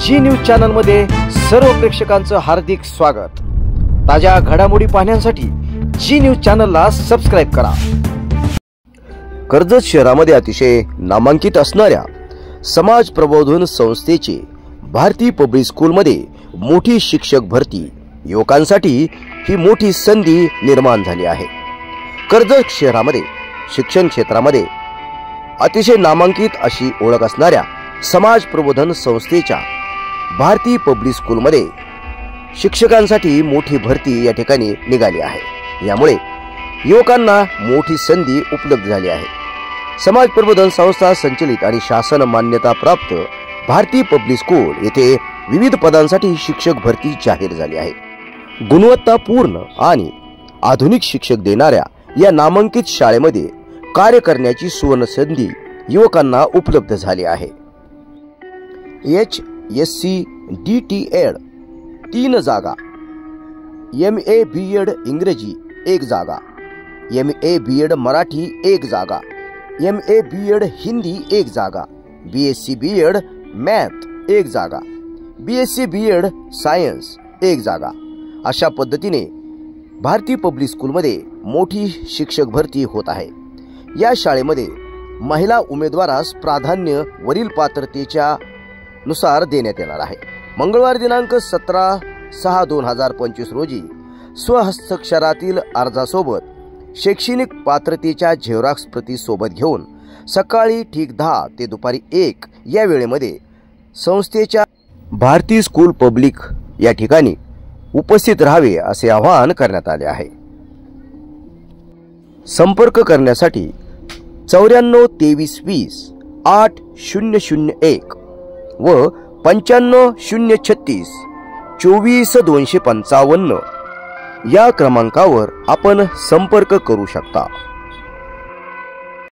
जी news channel मध्ये सर्व प्रेक्षकांचं हार्दिक स्वागत। ताज्या घडामोडी पाहण्यासाठी जी न्यूज चॅनलला सबस्क्राइब करा। कर्जत शहरामध्ये अतिशय नामांकित असणाऱ्या समाज प्रबोधन संस्थेचे भारती पब्लिक स्कूल मध्ये मोठी शिक्षक भरती, युवकांसाठी ही मोठी संधी निर्माण झाली आहे। कर्जत शहरामध्ये शिक्षण क्षेत्रामध्ये अतिशय नामांकित अशी ओळख असणाऱ्या समाज प्रबोधन संस्थेच्या भारती पब्लिक स्कूल मध्ये शिक्षकांसाठी मोठी भरती या ठिकाणी निघाली आहे। यामुळे युवकांना मोठी संधी उपलब्ध झाली आहे। समाज प्रबोधन संस्था संचलित आणि शासन मान्यता प्राप्त भारती पब्लिक स्कूल येथे विविध पदांसाठी शिक्षक भरती जाहीर झाली आहे। गुणवत्तापूर्ण आणि आधुनिक शिक्षक देणाऱ्या या नामांकित शाळेमध्ये कार्य करण्याची सुवर्ण संधी युवकांना उपलब्ध झाली आहे। HSC DTED 3 जागा, MA BEd इंग्रजी 1 जागा, MA BEd मराठी 1 जागा, MA BEd हिंदी 1 जागा, BSc BEd मॅथ 1 जागा, BSc BEd सायन्स 1 जागा। अशा पद्धतीने भारती पब्लिक स्कूल मध्ये मोठी शिक्षक भरती होत आहे। या शाळेमध्ये महिला उमेदवारास प्राधान्य वरील पात्रतेच्या नुसार देण्यात येणार आहे। मंगळवार दिनांक 17/6/2025 रोजी स्वहस्ताक्षरातील अर्जासोबत शैक्षणिक पात्रतेच्या झेरॉक्स प्रती सोबत घेऊन सकाळी ठीक 10 ते दुपारी 1 या वेळेमध्ये संस्थेच्या भारती स्कूल पब्लिक या ठिकाणी उपस्थित राहावे असे आवाहन करण्यात आले आहे। संपर्क करण्यासाठी 94 23 20 8001 व 95 036 24 255 या क्रमांकावर आपण संपर्क करू शकता।